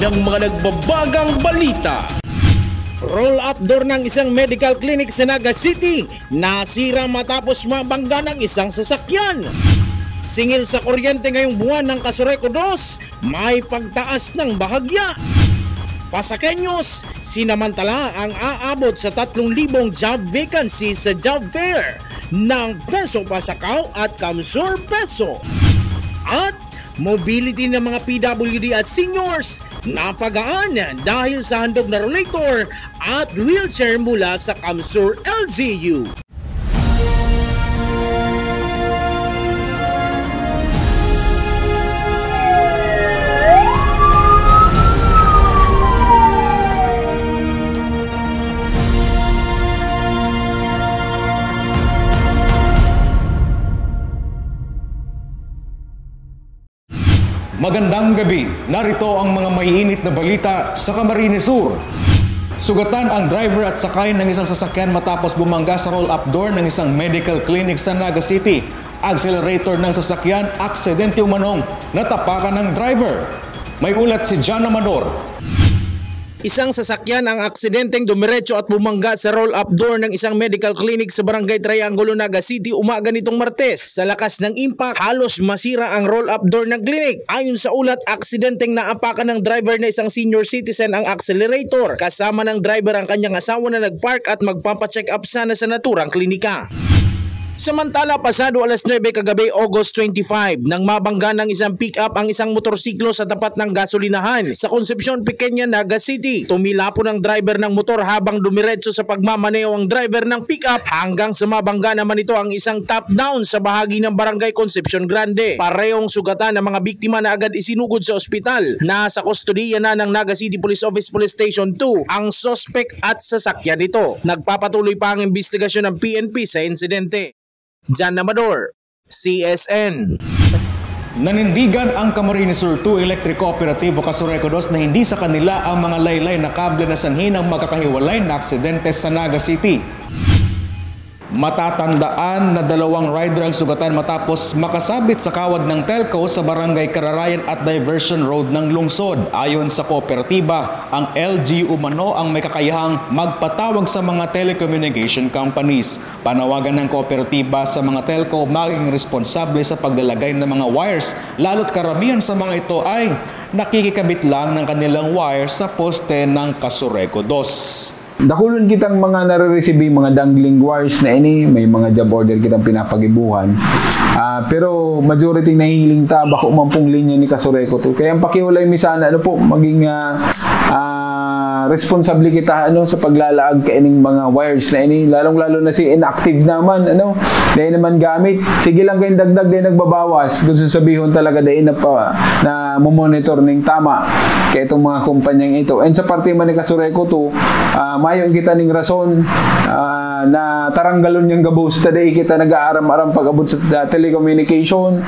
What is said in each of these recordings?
ng mga nagbabagang balita. Roll-up door ng isang medical clinic sa Naga City nasira matapos mabangga ng isang sasakyan. Singil sa kuryente ngayong buwan ng Casureco 2, may pagtaas ng bahagya. Pasakenyos, sinamantala ang aabot sa 3,000 job vacancies sa job fair ng Peso Pasakaw at Kamsur Peso. At mobility ng mga PWD at seniors napagaan dahil sa handog na rollator at wheelchair mula sa Kamsur LGU. Magandang gabi, narito ang mga maiinit na balita sa Camarines Sur. Sugatan ang driver at sakay ng isang sasakyan matapos bumangga sa roll-up door ng isang medical clinic sa Naga City. Accelerator ng sasakyan, aksidente umanong, natapakan ng driver. May ulat si John Amador. Isang sasakyan ang aksidenteng dumiretso at bumangga sa roll-up door ng isang medical clinic sa Barangay Triangulo, Naga City umaga nitong Martes. Sa lakas ng impact, halos masira ang roll-up door ng clinic. Ayon sa ulat, aksidenteng naapakan ng driver na isang senior citizen ang accelerator. Kasama ng driver ang kanyang asawa na nagpark at magpapacheck up sana sa naturang klinika. Samantala, pasado alas 9 kagabi August 25, nang mabangga ng isang pick-up ang isang motorsiklo sa tapat ng gasolinahan sa Concepcion Pequeña, Naga City. Tumila po ng driver ng motor habang dumiretso sa pagmamaneo ang driver ng pick-up hanggang sa mabangga naman ito ang isang top-down sa bahagi ng Barangay Concepcion Grande. Parehong sugatan ng mga biktima na agad isinugod sa ospital. Nasa kustodiya na ng Naga City Police Office Police Station 2 ang suspect at sasakyan nito. Nagpapatuloy pa ang investigasyon ng PNP sa insidente. John Amador, CSN. Nanindigan ang Camarines Sur 2 Electric Cooperativo Casureco 2 na hindi sa kanila ang mga laylay na kable na sanhi ng magkakahiwalay na aksidente sa Naga City. Matatandaan na 2 rider ang sugatan matapos makasabit sa kawad ng telco sa Barangay Kararayan at Diversion Road ng lungsod. Ayon sa kooperatiba, ang LG umano ang may kakayahang magpatawag sa mga telecommunication companies. Panawagan ng kooperatiba sa mga telco maging responsable sa paglalagay ng mga wires, lalo't karamihan sa mga ito ay nakikikabit lang ng kanilang wires sa poste ng Casureco 2. Dakulon kitang mga nare-receive mga dangling wires na ini, may mga job order kitang pinapagibuhan. Pero majority nahihiling ta baka umampong linya ni Casureco to. Kaya ang pakiulay mi sana maging responsable kita sa paglalaag kaining mga wires na ini, lalong-lalo na si inactive naman dahil naman gamit. Sige lang kayong dagdag dahil nagbabawas. Gusto sabihin talaga dahil na monitor ning tama kaya itong mga kumpanyang ito. And sa parte man ni Casureco to, mayon kita ning rason na taranggalon yung gabos taday kita nag-aaram-aram pag-abot sa telecommunication.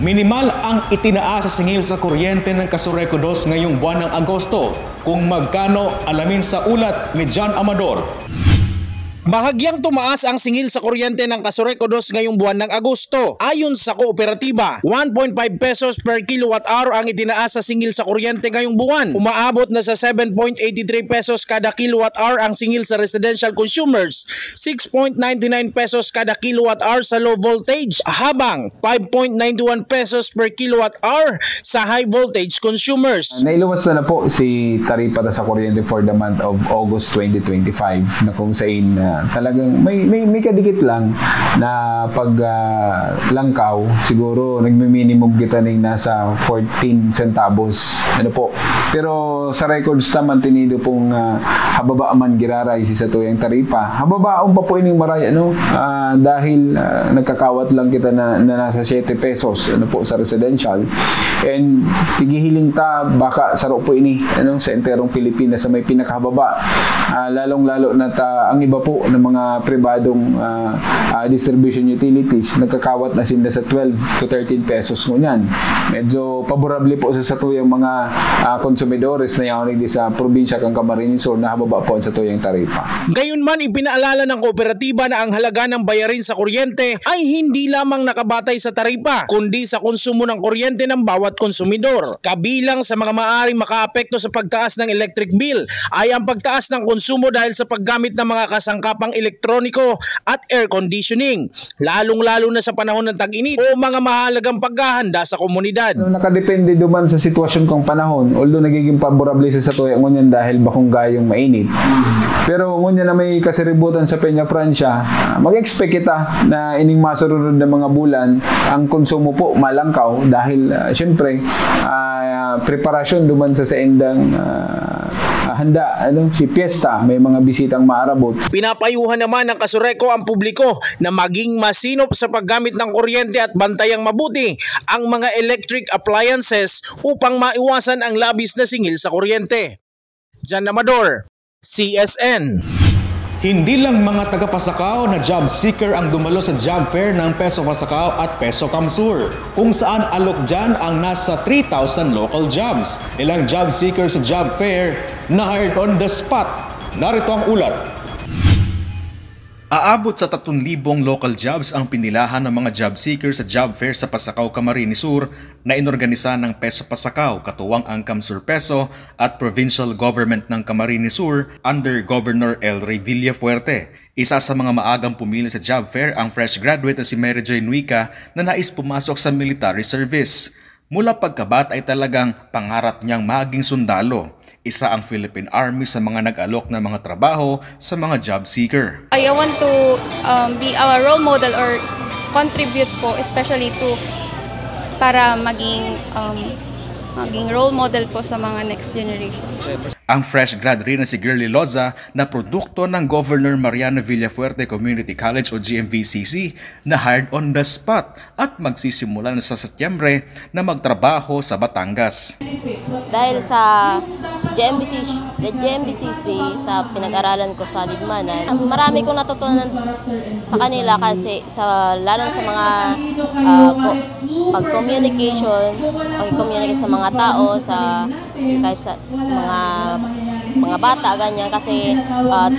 Minimal ang itinaas sa singil sa kuryente ng Casureco 2 ngayong buwan ng Agosto. Kung magkano, alamin sa ulat ni John Amador. Bahagyang tumaas ang singil sa kuryente ng Casureco 2 ngayong buwan ng Agosto. Ayon sa kooperatiba, 1.5 pesos per kilowatt hour ang itinaas sa singil sa kuryente ngayong buwan. Umaabot na sa 7.83 pesos kada kilowatt hour ang singil sa residential consumers, 6.99 pesos kada kilowatt hour sa low voltage, habang 5.91 pesos per kilowatt hour sa high voltage consumers. Nailuwas na po si taripa sa kuryente for the month of August 2025 na kung saan talagang may kadikit lang na pag langkaw, siguro nagmi-minimum kita ng nasa 14 centavos. Pero sa records naman tinido pong hababa man giraray sa tuyang taripa. Hababaon pa po ining maray dahil nagkakawat lang kita na nasa 7 pesos sa residential. And tigihiling ta baka saro po ini sa enterong Pilipinas sa may pinakahababa. Lalong-lalo na ang iba po po ng mga pribadong distribution utilities, nagkakawat na sila sa 12 to 13 pesos ngunyan. Medyo paborable po sa satuyang mga konsumidores na yaonig di sa probinsya kang Camarines Sur na hababa po sa tuyang taripa. Gayunman, ipinaalala ng kooperatiba na ang halaga ng bayarin sa kuryente ay hindi lamang nakabatay sa taripa, kundi sa konsumo ng kuryente ng bawat konsumidor. Kabilang sa mga maaaring makaapekto sa pagtaas ng electric bill ay ang pagtaas ng konsumo dahil sa paggamit ng mga kasangkapang elektroniko at air conditioning, lalong-lalo na sa panahon ng tag-init o mga mahalagang paghahanda sa komunidad. Nakadepende duman sa sitwasyon kong panahon, although nagiging paborable sa tuya ngunyan dahil bakong gayong mainit. Pero ngunyan na may kasiributan sa Peña Francia, mag-expect kita na ining masurunod na mga bulan ang konsumo po malangkaw dahil syempre preparasyon duman sa endang handa, si piyesta, may mga bisitang maarabot. Pinapayuhan naman ng Kasureko ang publiko na maging masinop sa paggamit ng kuryente at bantayang mabuti ang mga electric appliances upang maiwasan ang labis na singil sa kuryente. Jan Amador, CSN. Hindi lang mga taga-Pasakaw na job seeker ang dumalo sa job fair ng Peso Pasakaw at Peso Kamsur, kung saan alok dyan ang nasa 3,000 local jobs. Ilang job seeker sa job fair na hired on the spot. Narito ang ulat. Aabot sa 3,000 local jobs ang pinilahan ng mga job seekers sa job fair sa Pasakaw, Camarines Sur na inorganisa ng Peso Pasakaw, katuwang ang Kamsur Peso at Provincial Government ng Camarines Sur under Governor El Rey Villafuerte. Isa sa mga maagang pumili sa job fair ang fresh graduate na si Mary Joy Nuica na nais pumasok sa military service. Mula pagkabata ay talagang pangarap niyang maging sundalo. Isa ang Philippine Army sa mga nag-alok ng mga trabaho sa mga job seeker. I want to be a role model or contribute po especially to para maging role model po sa mga next generation. Ang fresh grad rin na si Girly Loza na produkto ng Governor Mariano Villafuerte Community College o GMVCC na hired on the spot at magsisimula na sa Setyembre na magtrabaho sa Batangas. Dahil sa GMVCC sa pinag-aralan ko sa Lidmanan, marami kong natutunan sa kanila kasi lalo sa mga pag-communication, pag-communicate sa mga tao, kahit sa mga bata, ganyan, kasi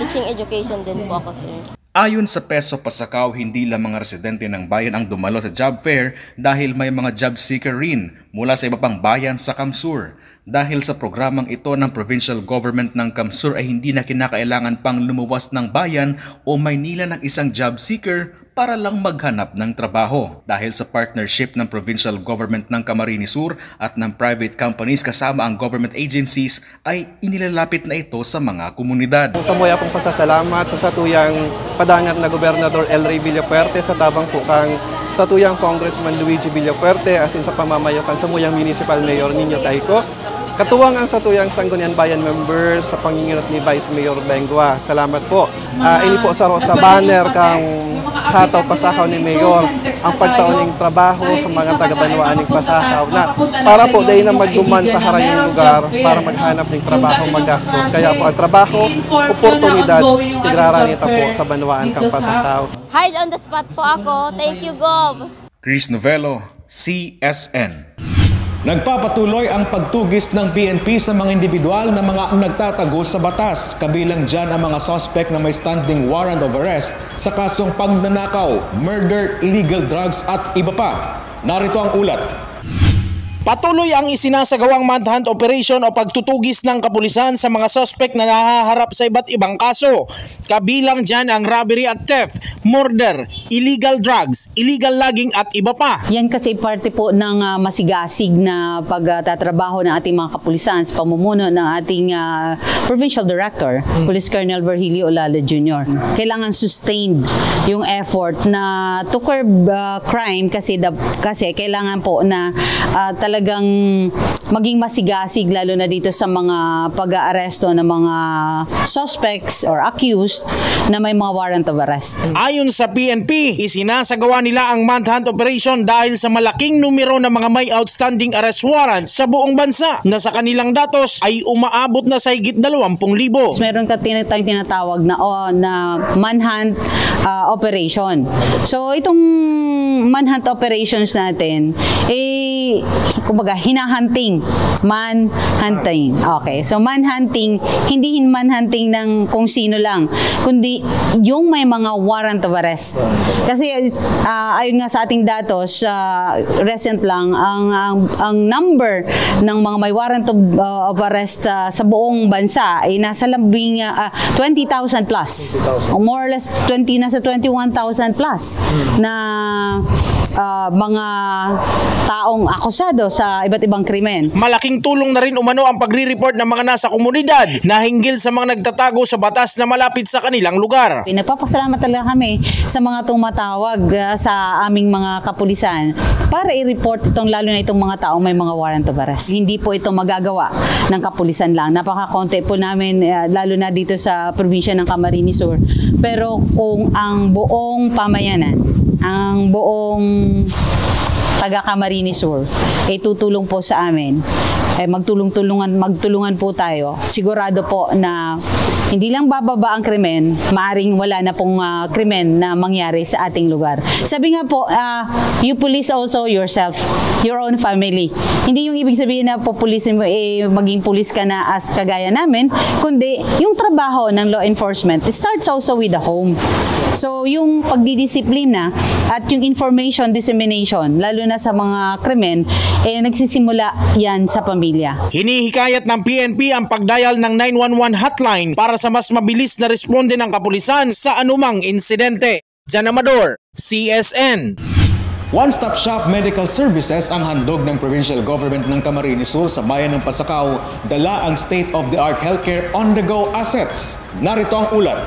teaching education din po ako, sir. Ayon sa Peso Pasakaw, hindi lang mga residente ng bayan ang dumalo sa job fair dahil may mga job seeker rin mula sa iba pang bayan sa Kamsur. Dahil sa programang ito ng provincial government ng Kamsur ay hindi na kinakailangan pang lumuwas ng bayan o Maynila ng isang job seeker para lang maghanap ng trabaho. Dahil sa partnership ng provincial government ng Camarines Sur at ng private companies kasama ang government agencies ay inilalapit na ito sa mga komunidad. Samoy akong pasasalamat sa satuyang padangat na Gobernador El Rey Villafuerte sa tabang po kang satuyang Congressman Luigi Villafuerte asin sa pamamayokan samuyang Municipal Mayor Nino Tayco. Katuwang ang satuyang Sangguniang Bayan members sa panginginot ni Vice Mayor Bengua. Salamat po. Ini po sa banner kang hataw Pasakaw ni Mayor ang pagtauning trabaho sa mga taga-Banwaan ng Pasakaw na para po dahil na magduman sa harayong lugar para maghanap ng trabaho magastos. Kaya po ang trabaho, oportunidad, tigraranita po sa Banwaan kang Pasakaw. Hired on the spot po ako. Thank you, Gov. Chris Novelo, CSN. Nagpapatuloy ang pagtugis ng PNP sa mga individual na mga nagtatago sa batas. Kabilang dyan ang mga suspect na may standing warrant of arrest sa kasong pagnanakaw, murder, illegal drugs at iba pa. Narito ang ulat. Patuloy ang isinasagawang manhunt operation o pagtutugis ng kapulisan sa mga suspect na nahaharap sa iba't ibang kaso. Kabilang dyan ang robbery at theft, murder, illegal drugs, illegal logging at iba pa. Yan kasi parte po ng masigasig na pagtatrabaho ng ating mga kapulisan sa pamumuno ng ating Provincial Director, Police Colonel Virgilio Olala Jr. Kailangan sustained yung effort na to curb crime kasi kailangan po na talagang maging masigasig lalo na dito sa mga pag-aaresto ng mga suspects or accused na may mga warrant of arrest. Ayon sa PNP, isinasagawa nila ang manhunt operation dahil sa malaking numero ng mga may outstanding arrest warrant sa buong bansa na sa kanilang datos ay umaabot na sa higit 20,000. Meron ka tayong tinatawag na manhunt operation. So itong manhunt operations natin kumbaga hinahunting, manhunting. Okay. So manhunting, hindi manhunting ng kung sino lang, kundi yung may mga warrant of arrest. Kasi ayon nga sa ating datos, recent lang ang number ng mga may warrant of arrest sa buong bansa ay nasa 20,000 plus. More or less nasa 21,000 plus na mga taong akusado sa iba't ibang krimen. Malaking tulong na rin umano ang pagre-report ng mga nasa komunidad na hinggil sa mga nagtatago sa batas na malapit sa kanilang lugar. Nagpapasalamat talaga kami sa mga tumatawag sa aming mga kapulisan para i-report lalo na itong mga taong may mga warrant of arrest. Hindi po ito magagawa ng kapulisan lang. Napaka-konti po namin lalo na dito sa probinsya ng Camarines Sur. Pero kung ang buong pamayanan, ang buong taga Camarines Sur ay tutulong po sa amin, magtulungan po tayo, sigurado po na hindi lang bababa ang krimen, maaring wala na pong krimen na mangyari sa ating lugar. Sabi nga po, you police also yourself, your own family. Hindi yung ibig sabihin na populisin mo, maging pulis ka na as kagaya namin, kundi yung trabaho ng law enforcement starts also with the home. So yung pagdidisiplina at yung information dissemination, lalo na sa mga krimen, nagsisimula yan sa pamilya. Hinihikayat ng PNP ang pagdial ng 911 hotline para sa mas mabilis na responde ng kapulisan sa anumang insidente. Jan Amador, CSN. One-stop shop medical services ang handog ng provincial government ng Camarines Sur sa bayan ng Pasacao, dala ang state-of-the-art healthcare on-the-go assets. Narito ang ulat.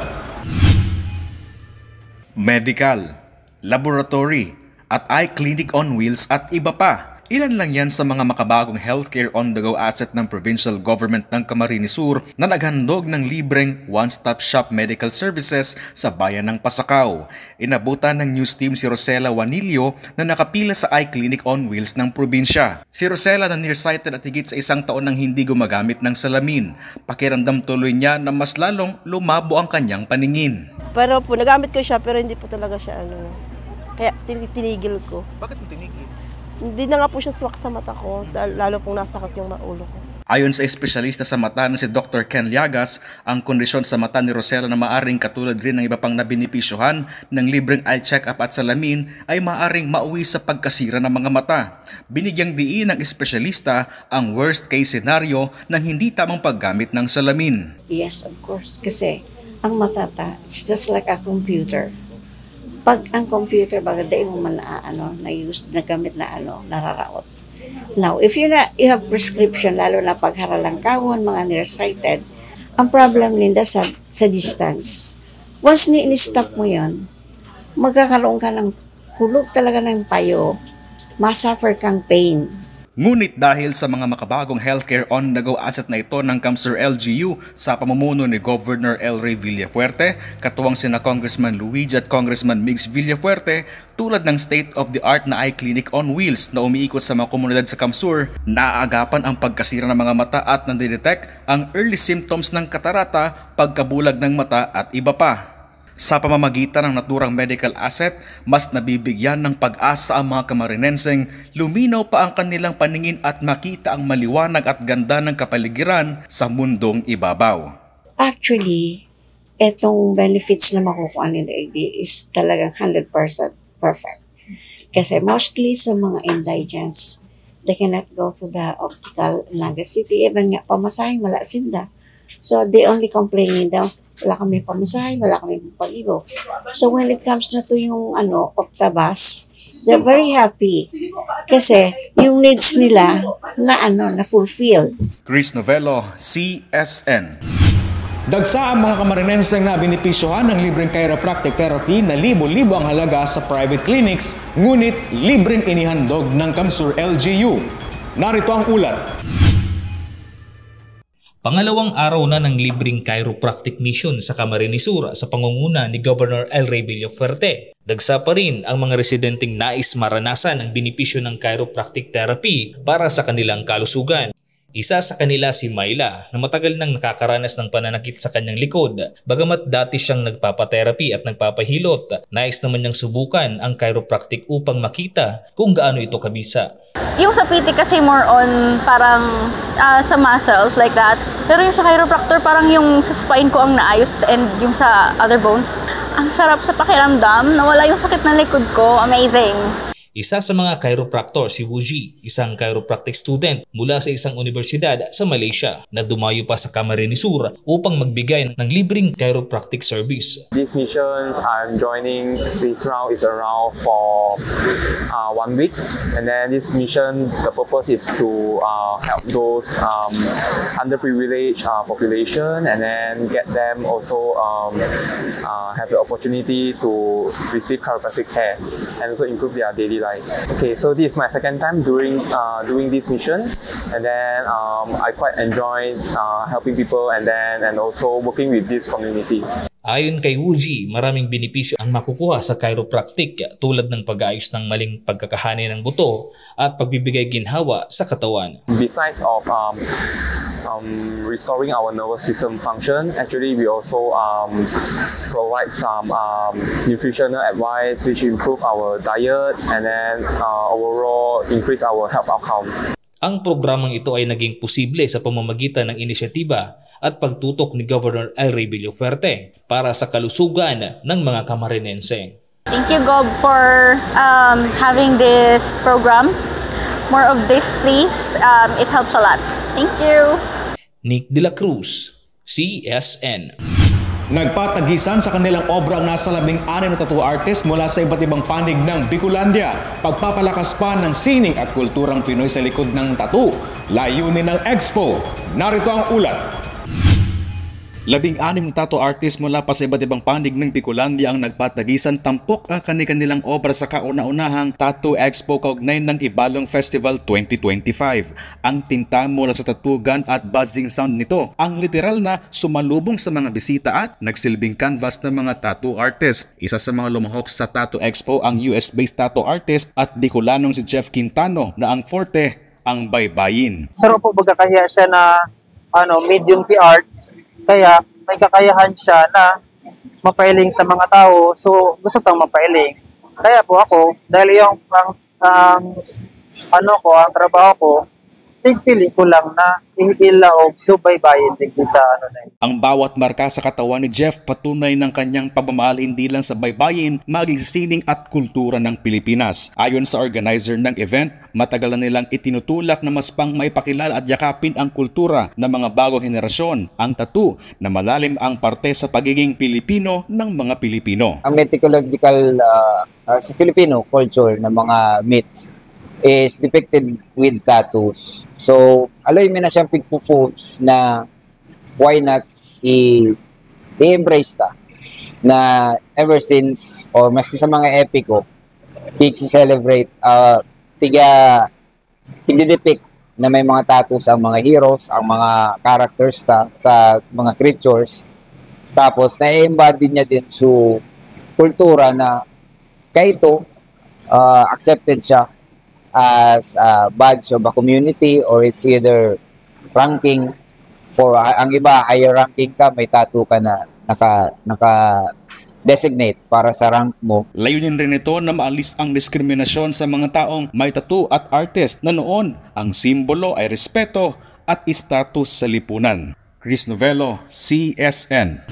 Medical, laboratory, at eye clinic on wheels at iba pa. Ilan lang yan sa mga makabagong healthcare on-the-go asset ng provincial government ng Camarines Sur na naghandog ng libreng one-stop shop medical services sa bayan ng Pasacao. Inabutan ng news team si Rosela Juanillo na nakapila sa eye clinic on wheels ng probinsya. Si Rosela na nearsighted at higit sa 1 taon nang hindi gumagamit ng salamin. Pakiramdam tuloy niya na mas lalong lumabo ang kanyang paningin. Pero po, nagamit ko siya pero hindi po talaga siya kaya tinigil ko. Bakit mo tinigil? Hindi na nga po siya swak sa mata ko, lalo pong nasakit yung ulo ko. Ayon sa espesyalista sa mata na si Dr. Ken Llagas, ang kondisyon sa mata ni Rosela na maaring katulad rin ng iba pang nabinipisyohan ng libreng eye check-up at salamin ay maaring mauwi sa pagkasira ng mga mata. Binigyang diin ng espesyalista ang worst case scenario ng hindi tamang paggamit ng salamin. Yes, of course. Kasi ang mata, it's just like a computer. Pag ang computer, baga dahil mo man na-use, nagamit na nararaot. Now, if you have prescription, lalo na pag haralangkawon, mga nearsighted, ang problem nila sa distance. Once ni-stop mo yon, magkakaroon ka ng kulog talaga ng payo, masuffer kang pain. Ngunit dahil sa mga makabagong healthcare on-the-go asset na ito ng CAMSUR LGU sa pamumuno ni Governor El Rey Villafuerte, katuwang sina Congressman Luigi at Congressman Migs Villafuerte, tulad ng state-of-the-art na eye clinic on wheels na umiikot sa mga komunidad sa CAMSUR, naaagapan ang pagkasira ng mga mata at nandidetect ang early symptoms ng katarata, pagkabulag ng mata at iba pa. Sa pamamagitan ng naturang medical asset, mas nabibigyan ng pag-asa ang mga Camarinenseng, luminaw pa ang kanilang paningin at makita ang maliwanag at ganda ng kapaligiran sa mundong ibabaw. Actually, etong benefits na makukuha nila is talagang 100% perfect. Kasi mostly sa mga indigents, they cannot go to the optical in Naga City. Even nga, pamasahing wala sinda. So, they only complaining daw, wala kami pamasahe, wala kami pag-ibo. So when it comes na to yung Optabus, they're very happy kasi yung needs nila na fulfill. Chris Novello, CSN. Dagsa ang mga Camarinenseng na binipisyohan ng libreng chiropractic therapy na libo-libo ang halaga sa private clinics, ngunit libreng inihandog ng CAMSUR LGU. Narito ang ulat. Pangalawang araw na ng libreng chiropractic mission sa Camarines Sur sa pangunguna ni Governor El Rey Villafuerte. Dagsa pa rin ang mga residenteng nais maranasan ang benepisyo ng chiropractic therapy para sa kanilang kalusugan. Isa sa kanila si Myla na matagal nang nakakaranas ng pananakit sa kanyang likod. Bagamat dati siyang nagpapatherapy at nagpapahilot, nais naman niyang subukan ang chiropractic upang makita kung gaano ito kabisa. Yung sa PT kasi more on parang sa muscles like that. Pero yung sa chiropractor parang yung sa spine ko ang naayos and yung sa other bones. Ang sarap sa pakiramdam, nawala yung sakit ng likod ko. Amazing! Isa sa mga chiropractor si Wuji, isang chiropractic student mula sa isang universidad sa Malaysia na dumayo pa sa Camarines Sur upang magbigay ng libreng chiropractic service. These missions I'm joining this round is around for 1 week, and then this mission, the purpose is to help those underprivileged population, and then get them also have the opportunity to receive chiropractic care and also improve their daily life. Okay, so this is my second time doing this mission, and then I quite enjoy helping people and also working with this community. Ayon kay Wuji, maraming benepisyo ang makukuha sa chiropractic tulad ng pag-aayos ng maling pagkakahani ng buto at pagbibigay ginhawa sa katawan. Besides of restoring our nervous system function, actually we also provide some nutritional advice which improve our diet and then overall increase our health outcome. Ang programang ito ay naging posible sa pamamagitan ng inisyatiba at pagtutok ni Governor El Rey Villafuerte para sa kalusugan ng mga Camarinense. Thank you, Gob, for having this program. More of this, please. It helps a lot. Thank you. Nick De La Cruz, CSN. Nagpatagisan sa kanilang obra ang nasa 16 na tattoo artist mula sa iba't ibang panig ng Bicolandia. Pagpapalakas pa ng sining at kulturang Pinoy sa likod ng tattoo. Layunin ng Expo. Narito ang ulat. 16 na tattoo artist mula pa sa iba't ibang panig ng Bicolandia ang nagpatagisan tampok ang kanilang obra sa kauna-unahang Tattoo Expo kaugnay ng Ibalong Festival 2025. Ang tinta mula sa tatugan at buzzing sound nito ang literal na sumalubong sa mga bisita at nagsilbing canvas ng mga tattoo artist. Isa sa mga lumahok sa Tattoo Expo ang US-based tattoo artist at Bicolanong si Jeff Quintano na ang forte ang baybayin. Sarap po bagakahiya siya na medium key arts. Kaya may kakayahan siya na mapailing sa mga tao. So gusto tang mapailing. Kaya po ako, dahil yung ang trabaho ko, tigpili ko lang na ihilaog subaybayin din sa na. Ang bawat marka sa katawan ni Jeff patunay ng kanyang pagmamahal hindi lang sa baybayin, maging sining at kultura ng Pilipinas. Ayon sa organizer ng event, matagal na nilang itinutulak na mas pang maipakilala at yakapin ang kultura ng mga bagong henerasyon. Ang tattoo na malalim ang parte sa pagiging Pilipino ng mga Pilipino. Ang mythological sa Filipino culture ng mga myths is depicted with tattoos. So, alloy mo na siyang pigpo-post na why not i-embrace ta na ever since or maski sa mga epiko tig-celebrate tig-depict na may mga tattoos ang mga heroes, ang mga characters sa mga creatures. Tapos na-embody niya din sa kultura na kaito accepted siya as a badge of a community, or it's either ranking for ang iba higher ranking ka, may tattoo ka na naka-designate para sa rank mo. Layunin rin ito na maalis ang diskriminasyon sa mga taong may tattoo at artist na noon ang simbolo ay respeto at status sa lipunan. Chris Novello, CSN.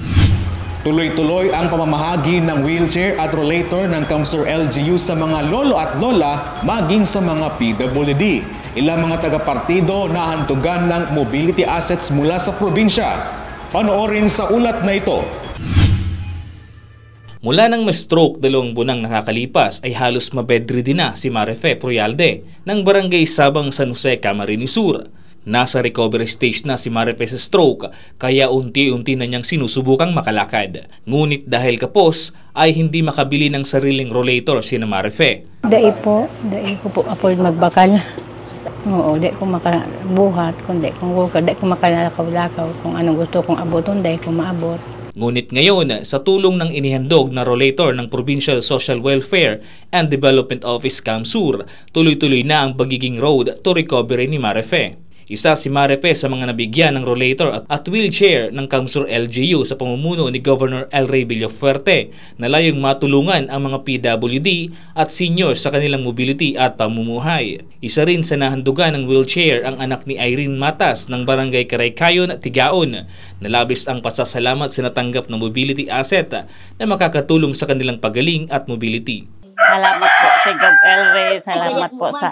Tuloy-tuloy ang pamamahagi ng wheelchair at rollator ng Kamsur LGU sa mga lolo at lola maging sa mga PWD. Ilang mga taga-partido na hantugan ng mobility assets mula sa probinsya. Panoorin sa ulat na ito. Mula nang ma-stroke 2 buwang nakakalipas ay halos mabedridden na si Marife Proyalde ng Barangay Sabang San Jose, Camarines Sur. Nasa recovery stage na si Marife sa stroke kaya unti-unti na niyang sinusubukang makalakad. Ngunit dahil kapos ay hindi makabili ng sariling rollator si Marife. Dai ko po afford magbakal. Oo, di ko makabuhat, kundi kung di ko makalakaw-lakaw kung anong gusto kong abuton, di ko maabot. Ngunit ngayon, sa tulong ng inihandog na rollator ng Provincial Social Welfare and Development Office Kamsur, tuloy-tuloy na ang pagiging road to recovery ni Marife. Isa si Marife sa mga nabigyan ng rollator at wheelchair ng Kamsur LGU sa pamumuno ni Governor El Rey Villafuerte na layong matulungan ang mga PWD at seniors sa kanilang mobility at pamumuhay. Isa rin sa nahandugan ng wheelchair ang anak ni Irene Matas ng Barangay Karaykayon, Tigaon, na labis ang pasasalamat sa natanggap na mobility asset na makakatulong sa kanilang pagaling at mobility. Salamat po kay Gov. El Rey, salamat po sa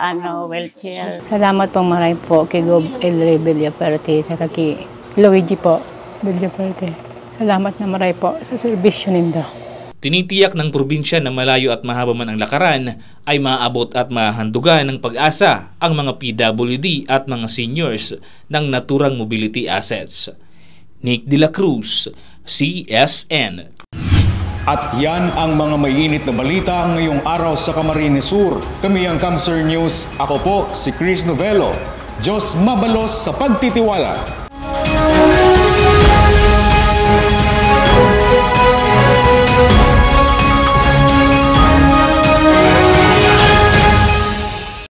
wheelchair. Salamat po maray po kay Gov. El Rey Villafuerte sa kay Luigi po Villafuerte. Salamat na maray po sa serbisyo ninyo. Tinitiyak ng probinsya na malayo at mahaba man ang lakaran ay maaabot at mahandugan ng pag-asa ang mga PWD at mga seniors ng naturang mobility assets. Nick De La Cruz, CSN. At yan ang mga mainit na balita ngayong araw sa Camarines Sur. Kami ang Kamsur News. Ako po si Chris Novelo. Diyos mabalos sa pagtitiwala.